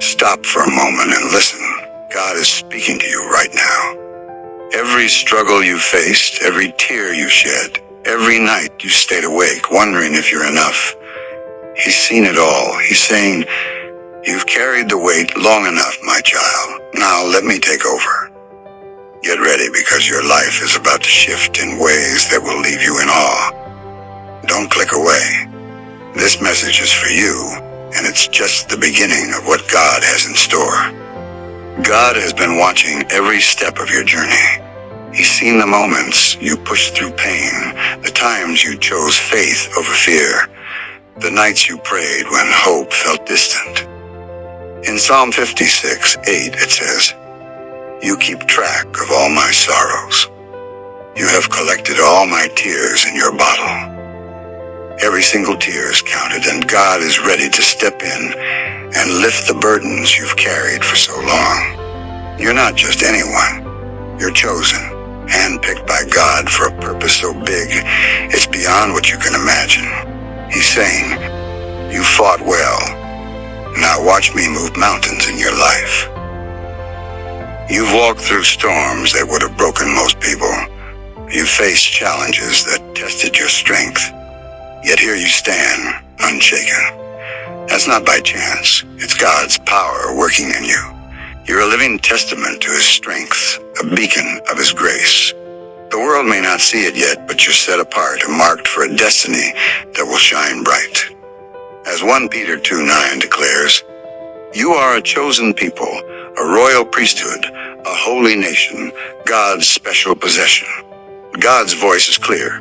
Stop for a moment and listen. God is speaking to you right now. Every struggle you faced, every tear you shed, every night you stayed awake, wondering if you're enough. He's seen it all. He's saying, "You've carried the weight long enough, my child. Now let me take over." Get ready, because your life is about to shift in ways that will leave you in awe. Don't click away. This message is for you, and it's just the beginning of what God has in store. God has been watching every step of your journey. He's seen the moments you pushed through pain, the times you chose faith over fear, the nights you prayed when hope felt distant. In Psalm 56:8 it says, "You keep track of all my sorrows. You have collected all my tears in your bottle." Every single tear is counted, and God is ready to step in and lift the burdens you've carried for so long. You're not just anyone. You're chosen, handpicked by God for a purpose so big it's beyond what you can imagine. He's saying, "You fought well. Now watch me move mountains in your life." You've walked through storms that would have broken most people. You've faced challenges that tested your strength. Yet here you stand, unshaken. That's not by chance. It's God's power working in you. You're a living testament to His strength, a beacon of His grace. The world may not see it yet, but you're set apart and marked for a destiny that will shine bright. As 1 Peter 2:9 declares, "You are a chosen people, a royal priesthood, a holy nation, God's special possession." God's voice is clear.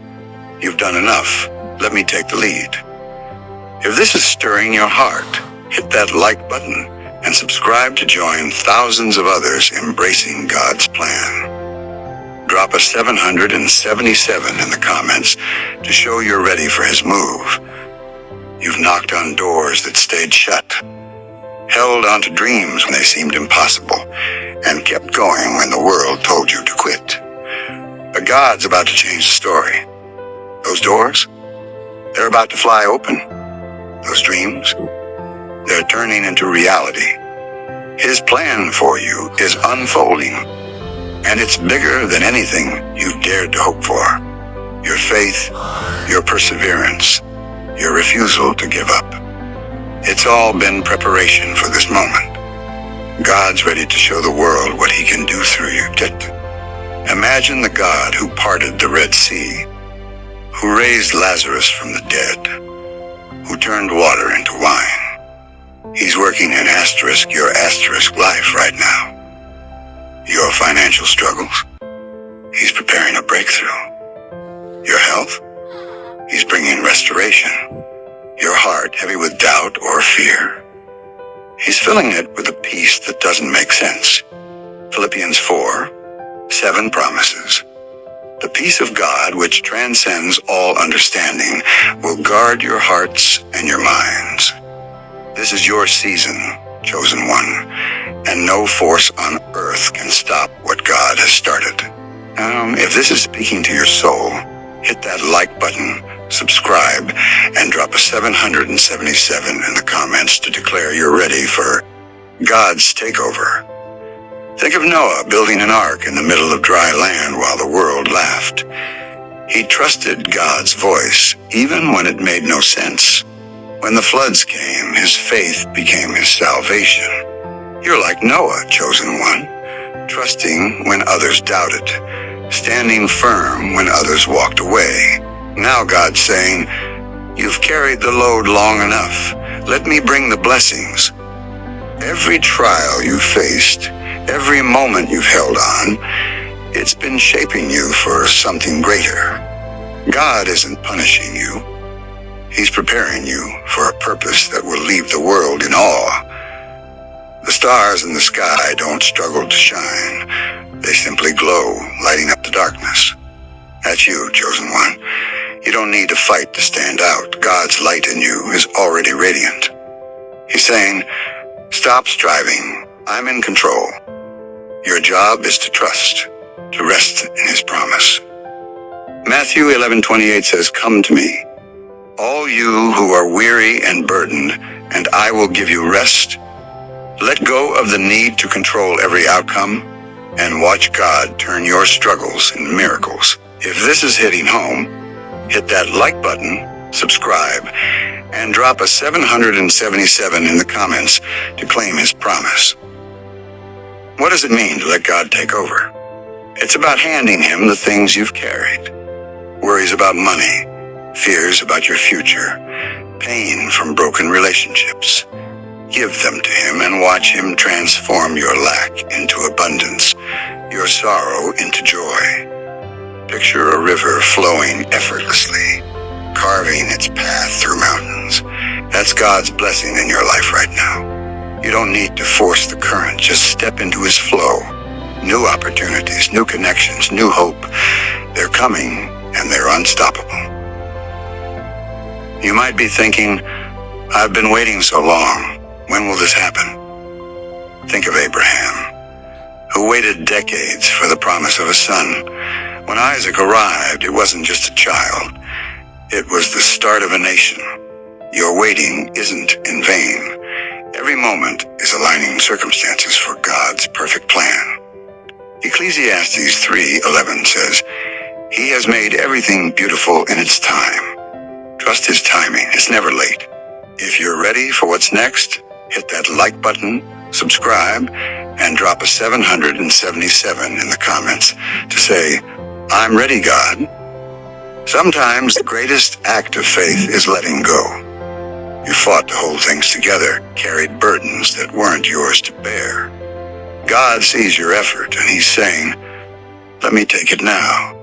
"You've done enough. Let me take the lead." If this is stirring your heart, hit that like button and subscribe to join thousands of others embracing God's plan. Drop a 777 in the comments to show you're ready for His move. You've knocked on doors that stayed shut, held onto dreams when they seemed impossible, and kept going when the world told you to quit. But God's about to change the story. Those doors, they're about to fly open. Those dreams, they're turning into reality. His plan for you is unfolding, and it's bigger than anything you've dared to hope for. Your faith, your perseverance, your refusal to give up. It's all been preparation for this moment. God's ready to show the world what He can do through you. Imagine the God who parted the Red Sea, who raised Lazarus from the dead, who turned water into wine. He's working in your asterisk life right now. Your financial struggles, He's preparing a breakthrough. Your health, He's bringing restoration. Your heart heavy with doubt or fear, He's filling it with a peace that doesn't make sense. Philippians 4:7 promises, "The peace of God, which transcends all understanding, will guard your hearts and your minds." This is your season, chosen one, and no force on earth can stop what God has started. If this is speaking to your soul, hit that like button, subscribe, and drop a 777 in the comments to declare you're ready for God's takeover. Think of Noah building an ark in the middle of dry land while the world laughed. He trusted God's voice, even when it made no sense. When the floods came, his faith became his salvation. You're like Noah, chosen one, trusting when others doubted, standing firm when others walked away. Now God's saying, "You've carried the load long enough. Let me bring the blessings." Every trial you faced, every moment you've held on, it's been shaping you for something greater. God isn't punishing you. He's preparing you for a purpose that will leave the world in awe. The stars in the sky don't struggle to shine. They simply glow, lighting up the darkness. That's you, chosen one. You don't need to fight to stand out. God's light in you is already radiant. He's saying, "Stop striving. I'm in control." Your job is to trust, to rest in His promise. Matthew 11:28 says, "Come to me, all you who are weary and burdened, and I will give you rest." Let go of the need to control every outcome and watch God turn your struggles into miracles. If this is hitting home, hit that like button, subscribe, and drop a 777 in the comments to claim his promise. What does it mean to let God take over? It's about handing him the things you've carried. Worries about money, fears about your future, pain from broken relationships. Give them to him and watch him transform your lack into abundance, your sorrow into joy. Picture a river flowing effortlessly, carving its path through mountains. That's God's blessing in your life right now. You don't need to force the current, just step into his flow. New opportunities, new connections, new hope. They're coming and they're unstoppable. You might be thinking, I've been waiting so long. When will this happen? Think of Abraham, who waited decades for the promise of a son. When Isaac arrived, it wasn't just a child. It was the start of a nation. Your waiting isn't in vain. Every moment is aligning circumstances for God's perfect plan. Ecclesiastes 3:11 says, He has made everything beautiful in its time. Trust his timing. It's never late. If you're ready for what's next, hit that like button, subscribe, and drop a 777 in the comments to say, I'm ready, God. Sometimes the greatest act of faith is letting go. You fought to hold things together, carried burdens that weren't yours to bear. God sees your effort and he's saying, let me take it now.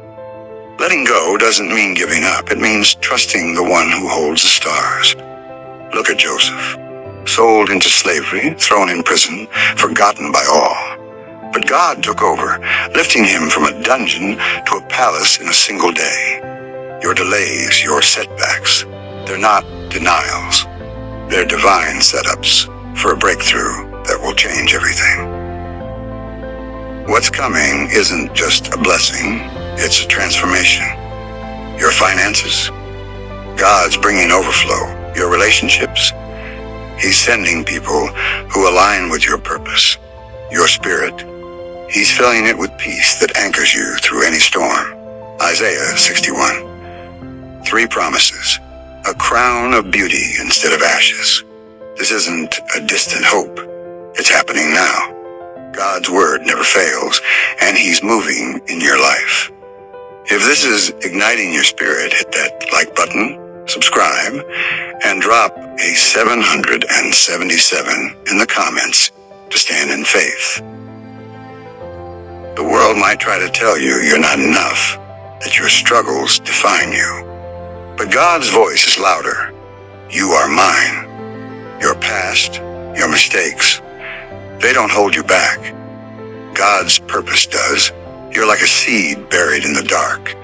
Letting go doesn't mean giving up. It means trusting the one who holds the stars. Look at Joseph. Sold into slavery, thrown in prison, forgotten by all. But God took over, lifting him from a dungeon to a palace in a single day. Your delays, your setbacks, they're not denials. They're divine setups for a breakthrough that will change everything. What's coming isn't just a blessing, it's a transformation. Your finances, God's bringing overflow. Your relationships, he's sending people who align with your purpose. Your spirit, he's filling it with peace that anchors you through any storm. Isaiah 61. 3 promises. A crown of beauty instead of ashes. This isn't a distant hope. It's happening now. God's word never fails, and he's moving in your life. If this is igniting your spirit, hit that like button, subscribe, and drop a 777 in the comments to stand in faith. The world might try to tell you you're not enough, that your struggles define you. But God's voice is louder. You are mine. Your past, your mistakes, they don't hold you back. God's purpose does. You're like a seed buried in the dark,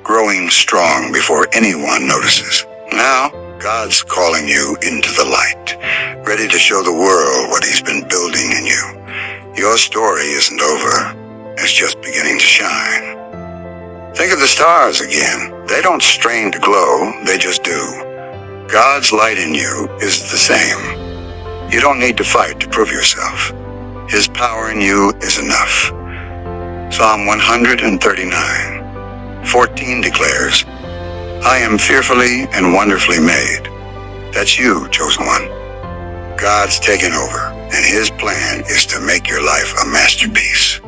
growing strong before anyone notices. Now, God's calling you into the light, ready to show the world what he's been building in you. Your story isn't over. It's just beginning to shine. Think of the stars again. They don't strain to glow, they just do. God's light in you is the same. You don't need to fight to prove yourself. His power in you is enough. Psalm 139:14 declares, I am fearfully and wonderfully made. That's you, chosen one. God's taken over, and his plan is to make your life a masterpiece.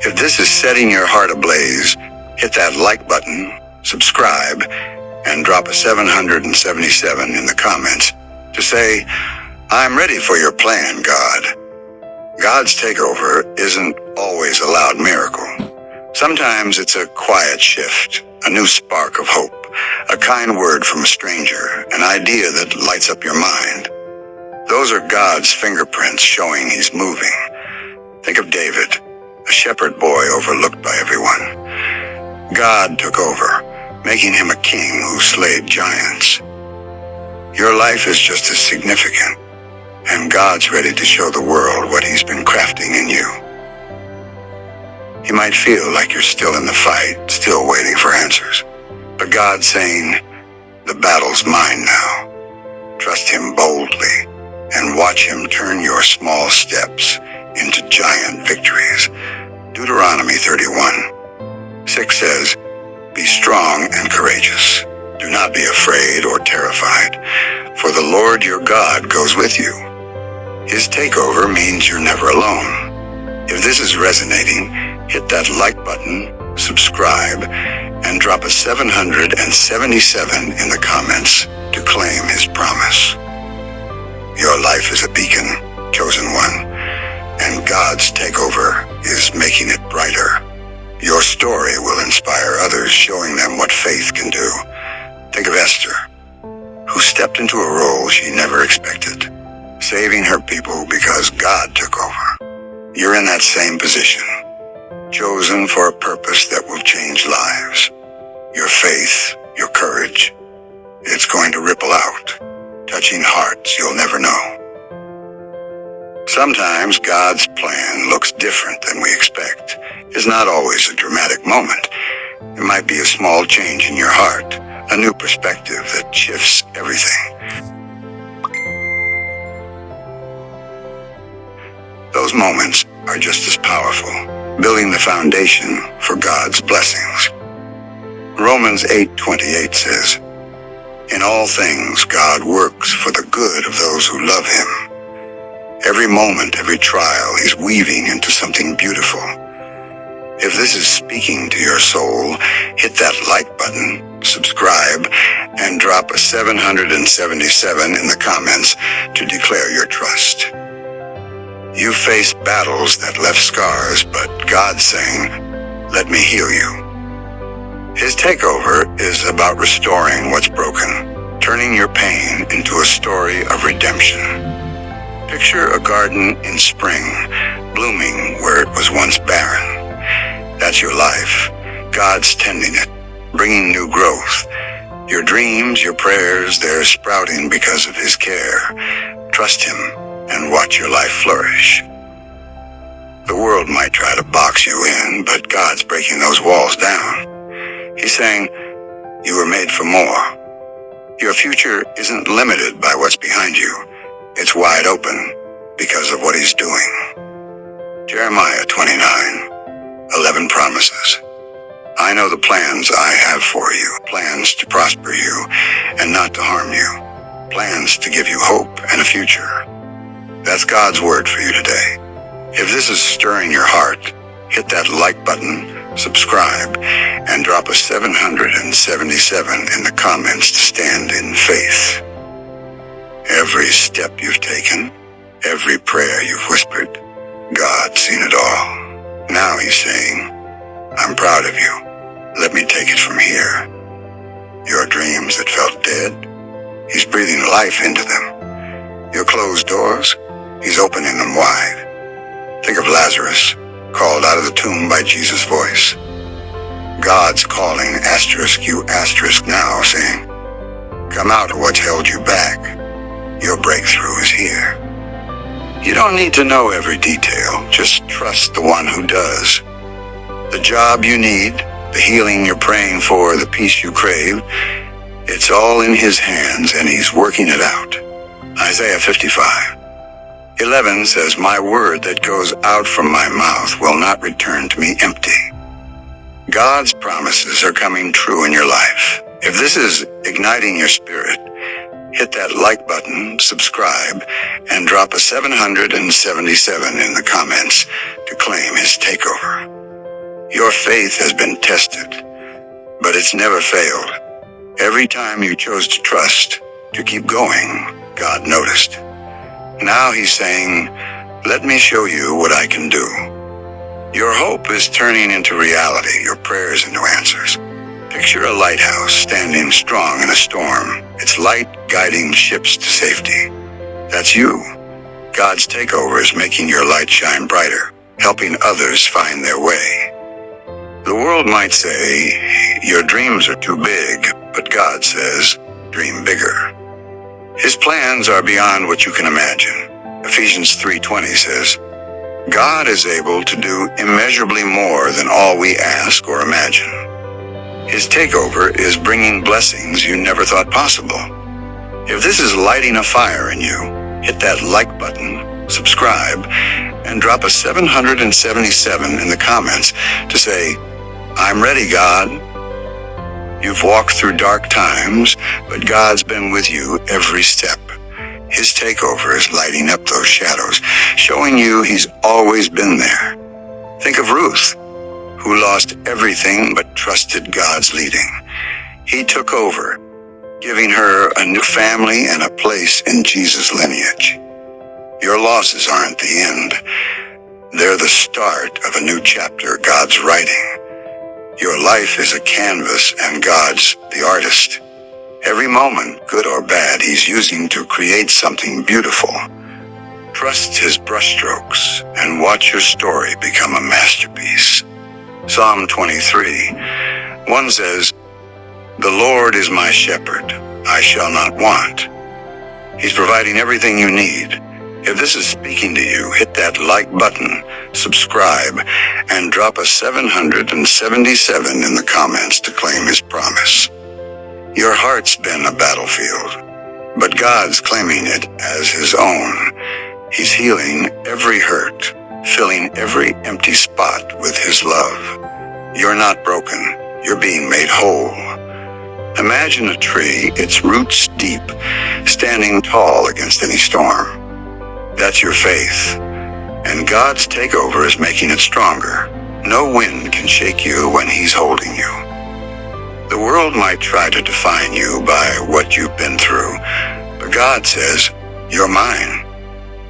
If this is setting your heart ablaze, hit that like button, subscribe, and drop a 777 in the comments to say, I'm ready for your plan, God. God's takeover isn't always a loud miracle. Sometimes it's a quiet shift, a new spark of hope, a kind word from a stranger, an idea that lights up your mind. Those are God's fingerprints showing he's moving. Think of David, a shepherd boy overlooked by everyone. God took over, making him a king who slayed giants. Your life is just as significant, and God's ready to show the world what he's been crafting in you. You might feel like you're still in the fight, still waiting for answers. But God's saying, the battle's mine now. Trust him boldly. and watch him turn your small steps into giant victories. Deuteronomy 31:6 says, "Be strong and courageous. Do not be afraid or terrified, for the Lord your God goes with you." His takeover means you're never alone. If this is resonating, hit that like button, subscribe, and drop a 777 in the comments to claim his promise. Your life is a beacon, chosen one, and God's takeover is making it brighter. Your story will inspire others, showing them what faith can do. Think of Esther, who stepped into a role she never expected, saving her people because God took over. You're in that same position, chosen for a purpose that will change lives. Your faith, your courage, it's going to ripple out, touching hearts you'll never know. Sometimes God's plan looks different than we expect. It's not always a dramatic moment. It might be a small change in your heart, a new perspective that shifts everything. Those moments are just as powerful, building the foundation for God's blessings. Romans 8:28 says, "In all things God works for the good of those who love him." Every moment, every trial, he's weaving into something beautiful. If this is speaking to your soul, hit that like button, subscribe, and drop a 777 in the comments to declare your trust. You faced battles that left scars, but God's saying, "Let me heal you." His takeover is about restoring what's broken, turning your pain into a story of redemption. Picture a garden in spring, blooming where it was once barren. That's your life. God's tending it, bringing new growth. Your dreams, your prayers, they're sprouting because of his care. Trust him and watch your life flourish. The world might try to box you in, but God's breaking those walls down. He's saying, you were made for more. Your future isn't limited by what's behind you. It's wide open because of what he's doing. Jeremiah 29:11 promises, "I know the plans I have for you, plans to prosper you and not to harm you, plans to give you hope and a future." That's God's word for you today. If this is stirring your heart, hit that like button, subscribe, and drop a 777 in the comments to stand in faith. Every step you've taken, every prayer you've whispered, God's seen it all. Now he's saying, "I'm proud of you. Let me take it from here." Your dreams that felt dead, he's breathing life into them. Your closed doors, he's opening them wide. Think of Lazarus, called out of the tomb by Jesus' voice. God's calling you now, saying, "Come out of what's held you back. Your breakthrough is here." You don't need to know every detail. Just trust the one who does. The job you need, the healing you're praying for, the peace you crave, it's all in his hands and he's working it out. Isaiah 55:11 says, "My word that goes out from my mouth will not return to me empty." God's promises are coming true in your life. If this is igniting your spirit, hit that like button, subscribe, and drop a 777 in the comments to claim his takeover. Your faith has been tested, but it's never failed. Every time you chose to trust, to keep going, God noticed. Now he's saying, "Let me show you what I can do." Your hope is turning into reality, your prayers into answers. Picture a lighthouse standing strong in a storm, its light guiding ships to safety. That's you. God's takeover is making your light shine brighter, helping others find their way. The world might say, "Your dreams are too big," but God says, "Dream bigger." His plans are beyond what you can imagine. Ephesians 3:20 says, "God is able to do immeasurably more than all we ask or imagine." His takeover is bringing blessings you never thought possible. If this is lighting a fire in you, hit that like button, subscribe, and drop a 777 in the comments to say, "I'm ready, God." You've walked through dark times, but God's been with you every step. His takeover is lighting up those shadows, showing you He's always been there. Think of Ruth, who lost everything but trusted God's leading. He took over, giving her a new family and a place in Jesus' lineage. Your losses aren't the end. They're the start of a new chapter God's writing. Your life is a canvas and God's the artist. Every moment, good or bad, He's using to create something beautiful. Trust His brushstrokes and watch your story become a masterpiece. Psalm 23:1 says, "The Lord is my shepherd, I shall not want." He's providing everything you need. If this is speaking to you, hit that like button, subscribe, and drop a 777 in the comments to claim His promise. Your heart's been a battlefield, but God's claiming it as His own. He's healing every hurt, filling every empty spot with His love. You're not broken, you're being made whole. Imagine a tree, its roots deep, standing tall against any storm. That's your faith, and God's takeover is making it stronger. No wind can shake you when He's holding you. The world might try to define you by what you've been through, but God says, "You're mine."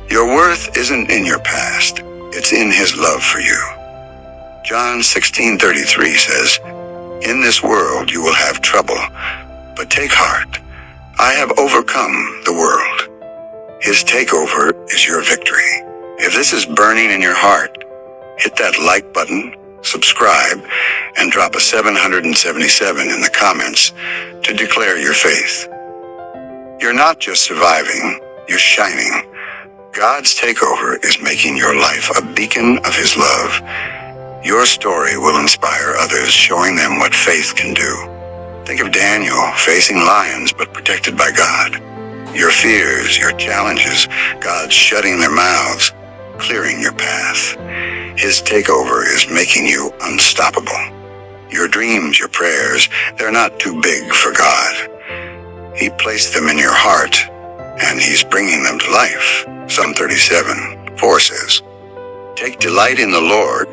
Your worth isn't in your past, it's in His love for you. John 16:33 says, "In this world you will have trouble, but take heart. I have overcome the world." His takeover is your victory. If this is burning in your heart, hit that like button, subscribe, and drop a 777 in the comments to declare your faith. You're not just surviving, you're shining. God's takeover is making your life a beacon of His love. Your story will inspire others, showing them what faith can do. Think of Daniel facing lions but protected by God. Your fears, your challenges, God's shutting their mouths, clearing your path. His takeover is making you unstoppable. Your dreams, your prayers, they're not too big for God. He placed them in your heart, and He's bringing them to life. Psalm 37:4 says, "Take delight in the Lord,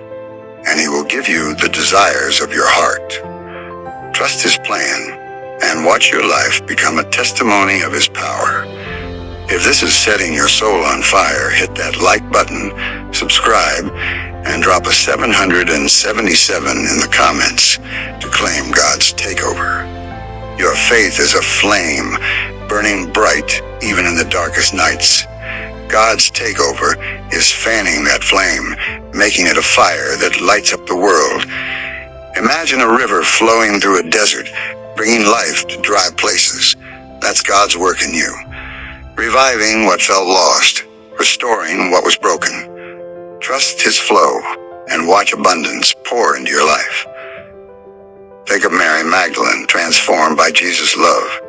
and He will give you the desires of your heart." Trust His plan, and watch your life become a testimony of His power. If this is setting your soul on fire, hit that like button, subscribe, and drop a 777 in the comments to claim God's takeover. Your faith is a flame, burning bright even in the darkest nights. God's takeover is fanning that flame, making it a fire that lights up the world. Imagine a river flowing through a desert, bringing life to dry places. That's God's work in you, reviving what felt lost, restoring what was broken. Trust His flow and watch abundance pour into your life. Think of Mary Magdalene, transformed by Jesus' love.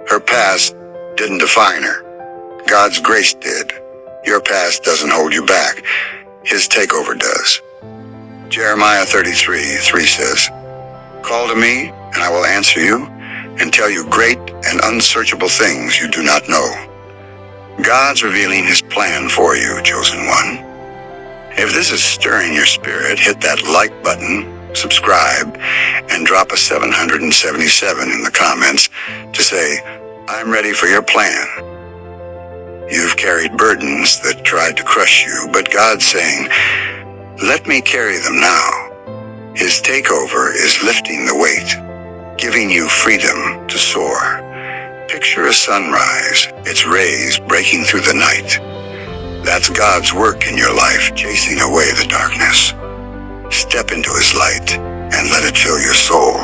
Her past didn't define her. God's grace did. Your past doesn't hold you back. His takeover does. Jeremiah 33:3 says, "Call to me, and I will answer you, and tell you great and unsearchable things you do not know." God's revealing His plan for you, chosen one. If this is stirring your spirit, hit that like button, subscribe, and drop a 777 in the comments to say, "I'm ready for your plan." You've carried burdens that tried to crush you, but God's saying, "Let me carry them now." His takeover is lifting the weight, giving you freedom to soar. Picture a sunrise, its rays breaking through the night. That's God's work in your life, chasing away the darkness. Step into His light and let it fill your soul.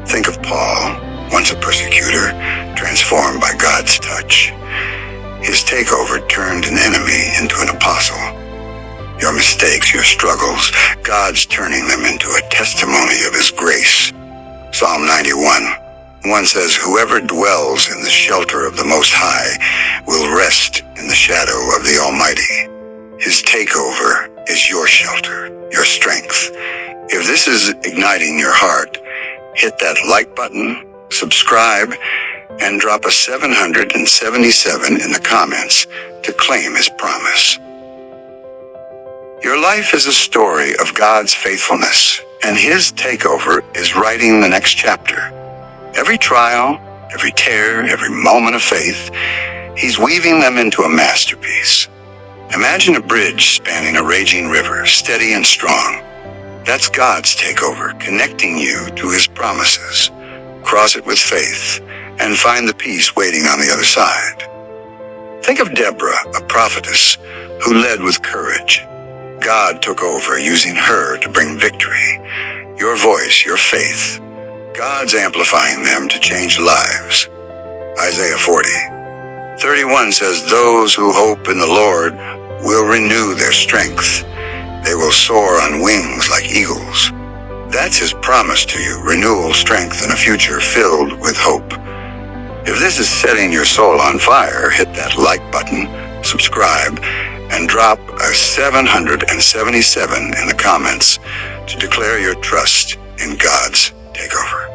Think of Paul, once a persecutor, transformed by God's touch. His takeover turned an enemy into an apostle. Your mistakes, your struggles, God's turning them into a testimony of His grace. Psalm 91. One says, whoever dwells in the shelter of the Most High will rest in the shadow of the Almighty. His takeover is your shelter, your strength. If this is igniting your heart, hit that like button, subscribe, and drop a 777 in the comments to claim his promise. Your life is a story of God's faithfulness, and his takeover is writing the next chapter. Every trial, every tear, every moment of faith, he's weaving them into a masterpiece. Imagine a bridge spanning a raging river, steady and strong. That's God's takeover, connecting you to his promises. Cross it with faith, and find the peace waiting on the other side. Think of Deborah, a prophetess who led with courage. God took over, using her to bring victory. Your voice, your faith, God's amplifying them to change lives. Isaiah 40:31 says, those who hope in the Lord will renew their strength. They will soar on wings like eagles. That's his promise to you, renewal, strength, and a future filled with hope. If this is setting your soul on fire, hit that like button, subscribe, and drop a 777 in the comments to declare your trust in God's takeover.